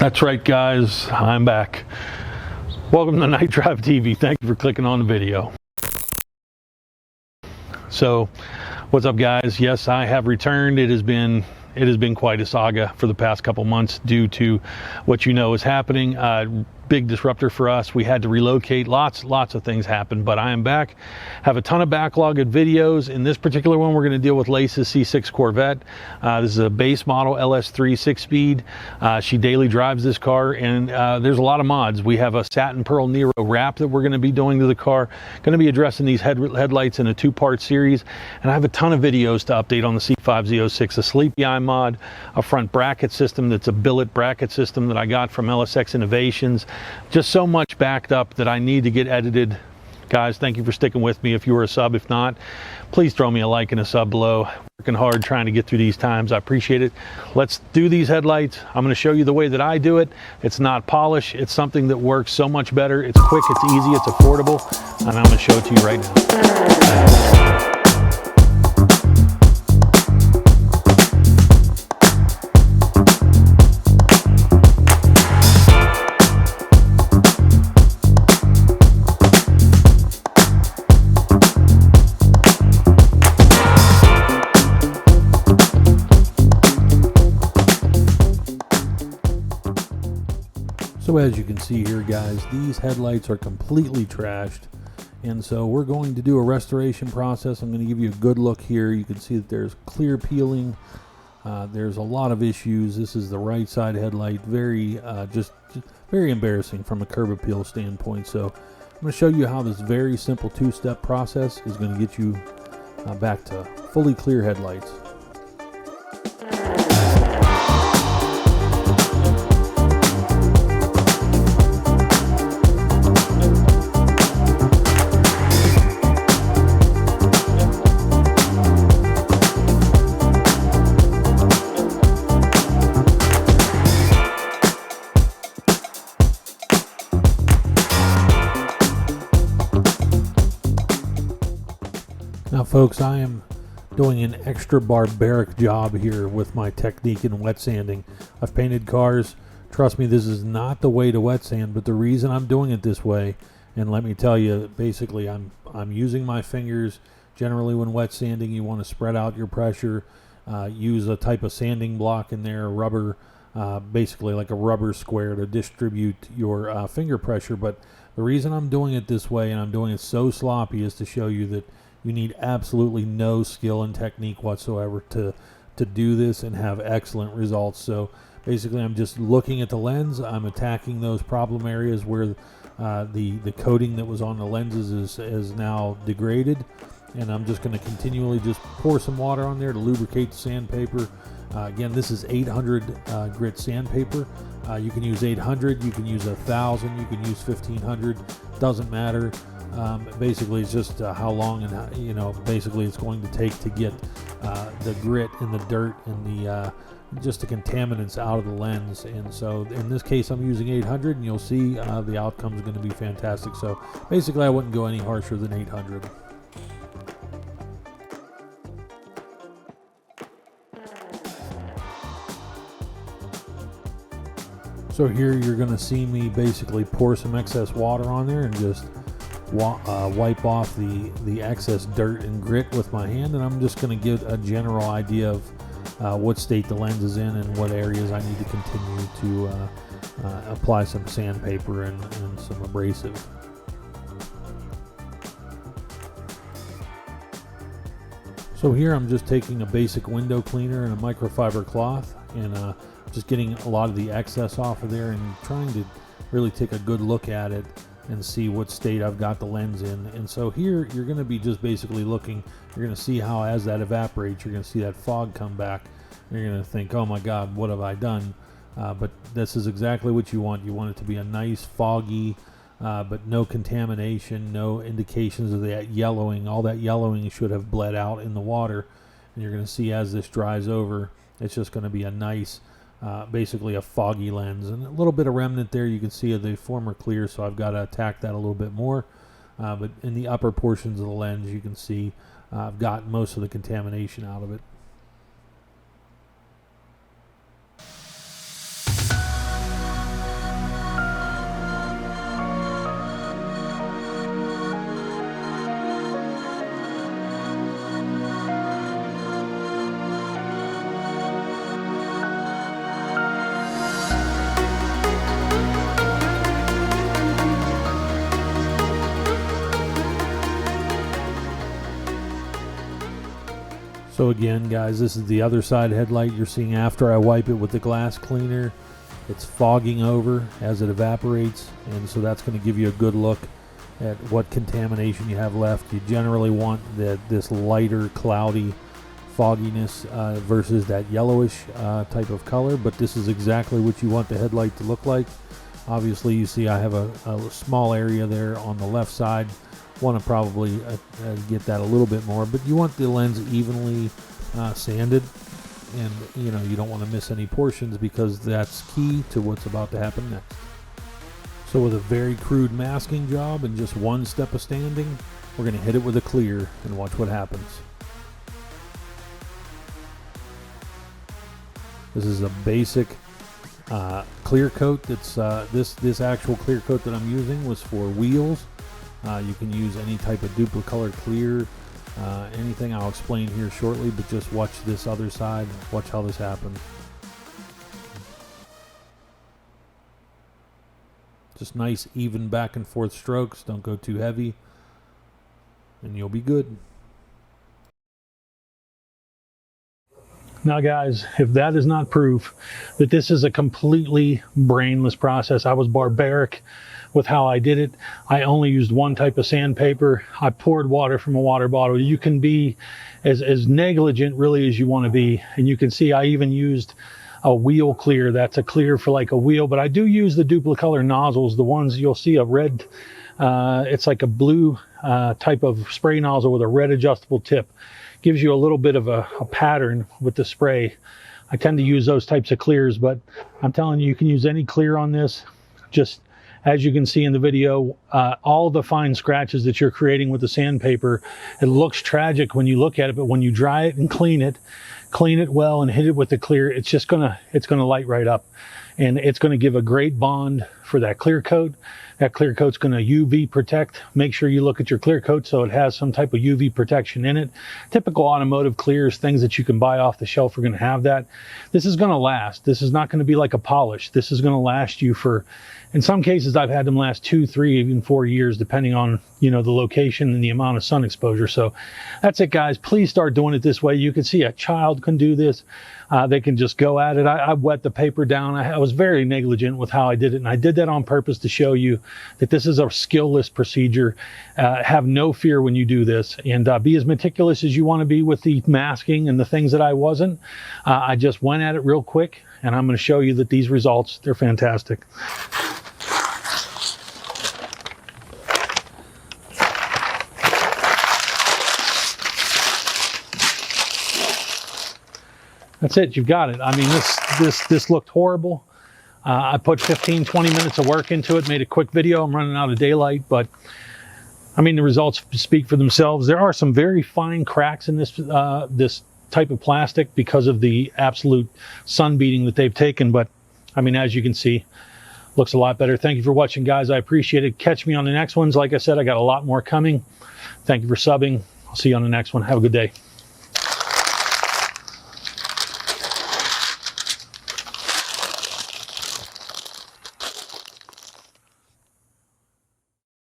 That's right, guys, I'm back. Welcome to Night Drive TV. Thank you for clicking on the video. So what's up, guys? Yes, I have returned. It has been quite a saga for the past couple months due to what you know is happening. Big disruptor for us. We had to relocate. Lots of things happened, but I am back. Have a ton of backlog of videos. In this particular one, we're going to deal with Lace's C6 Corvette. This is a base model LS3 6-speed. She daily drives this car, and there's a lot of mods. We have a satin pearl Nero wrap that we're going to be doing to the car. Going to be addressing these headlights in a two-part series, and I have a ton of videos to update on the C5Z06, a sleepy eye mod, a front bracket system that's a billet bracket system that I got from LSX Innovations. Just so much backed up that I need to get edited. Guys, thank you for sticking with me. If you were a sub, if not, please throw me a like and a sub below. Working hard trying to get through these times. I appreciate it. Let's do these headlights. I'm going to show you the way that I do it. It's not polish. It's something that works so much better. It's quick, it's easy, it's affordable, and I'm going to show it to you right now. So as you can see here, guys, these headlights are completely trashed, and so we're going to do a restoration process. I'm going to give you a good look here. You can see that there's clear peeling. There's a lot of issues. This is the right side headlight. Just very embarrassing from a curb appeal standpoint. So I'm going to show you how this very simple two-step process is going to get you back to fully clear headlights. Now folks, I am doing an extra barbaric job here with my technique in wet sanding. I've painted cars. Trust me, this is not the way to wet sand, but the reason I'm doing it this way, and let me tell you, basically I'm using my fingers. Generally when wet sanding, you want to spread out your pressure, use a type of sanding block in there, rubber, basically like a rubber square to distribute your finger pressure. But the reason I'm doing it this way, and I'm doing it so sloppy, is to show you that you need absolutely no skill and technique whatsoever to do this and have excellent results. So basically I'm just looking at the lens. I'm attacking those problem areas where the coating that was on the lenses is now degraded, and I'm just going to continually just pour some water on there to lubricate the sandpaper. Again, this is 800 grit sandpaper. You can use 800, you can use 1,000, you can use 1,500, doesn't matter. Basically it's just how long and how, basically it's going to take to get the grit and the dirt and the just the contaminants out of the lens. And so in this case I'm using 800, and you'll see the outcome is going to be fantastic. So basically I wouldn't go any harsher than 800. So here you're going to see me basically pour some excess water on there and just wipe off the excess dirt and grit with my hand, and I'm just going to give a general idea of what state the lens is in and what areas I need to continue to apply some sandpaper and some abrasive. So here I'm just taking a basic window cleaner and a microfiber cloth, and just getting a lot of the excess off of there and trying to really take a good look at it and see what state I've got the lens in. And so here you're going to be just basically looking. You're going to see how as that evaporates, you're going to see that fog come back. You're going to think, oh my God, what have I done? But this is exactly what you want. You want it to be a nice foggy, but no contamination, no indications of that yellowing. All that yellowing should have bled out in the water. And you're going to see as this dries over, it's just going to be a nice, basically a foggy lens, and a little bit of remnant there you can see of the former clear, so I've got to attack that a little bit more. But in the upper portions of the lens you can see I've got most of the contamination out of it. So again, guys, this is the other side headlight. You're seeing after I wipe it with the glass cleaner, it's fogging over as it evaporates, and so that's going to give you a good look at what contamination you have left. You generally want this lighter, cloudy fogginess versus that yellowish type of color, but this is exactly what you want the headlight to look like. Obviously, you see I have a small area there on the left side. Want to probably get that a little bit more, but you want the lens evenly sanded, and you don't want to miss any portions because that's key to what's about to happen next. So with a very crude masking job and just one step of standing, we're going to hit it with a clear and watch what happens. This is a basic clear coat. That's this actual clear coat that I'm using was for wheels. You can use any type of duplicolor clear, anything I'll explain here shortly, but just watch this other side, watch how this happens. Just nice even back and forth strokes, don't go too heavy, and you'll be good. Now guys, if that is not proof that this is a completely brainless process, I was barbaric with how I did it. I only used one type of sandpaper. I poured water from a water bottle. You can be as negligent really as you want to be. And you can see I even used a wheel clear. That's a clear for like a wheel, but I do use the duplicolor nozzles, the ones you'll see a red, it's like a blue type of spray nozzle with a red adjustable tip. Gives you a little bit of a pattern with the spray. I tend to use those types of clears, but I'm telling you, you can use any clear on this. Just as you can see in the video, all the fine scratches that you're creating with the sandpaper, it looks tragic when you look at it, but when you dry it and clean it well and hit it with the clear, it's gonna light right up. And it's gonna give a great bond for that clear coat. That clear coat's gonna UV protect. Make sure you look at your clear coat so it has some type of UV protection in it. Typical automotive clears, things that you can buy off the shelf, are gonna have that. This is gonna last. This is not gonna be like a polish. This is gonna last you for, in some cases I've had them last 2, 3, even 4 years, depending on the location and the amount of sun exposure. So that's it, guys. Please start doing it this way. You can see a child can do this. They can just go at it. I wet the paper down. I was very negligent with how I did it, and I did that on purpose to show you that this is a skill-less procedure. Have no fear when you do this, and be as meticulous as you want to be with the masking and the things that I wasn't. I just went at it real quick, and I'm going to show you that these results, they're fantastic. That's it, you've got it. I mean, this looked horrible. I put 15, 20 minutes of work into it, made a quick video. I'm running out of daylight, but I mean, the results speak for themselves. There are some very fine cracks in this type of plastic because of the absolute sun beating that they've taken. But I mean, as you can see, looks a lot better. Thank you for watching, guys. I appreciate it. Catch me on the next ones. Like I said, I got a lot more coming. Thank you for subbing. I'll see you on the next one. Have a good day.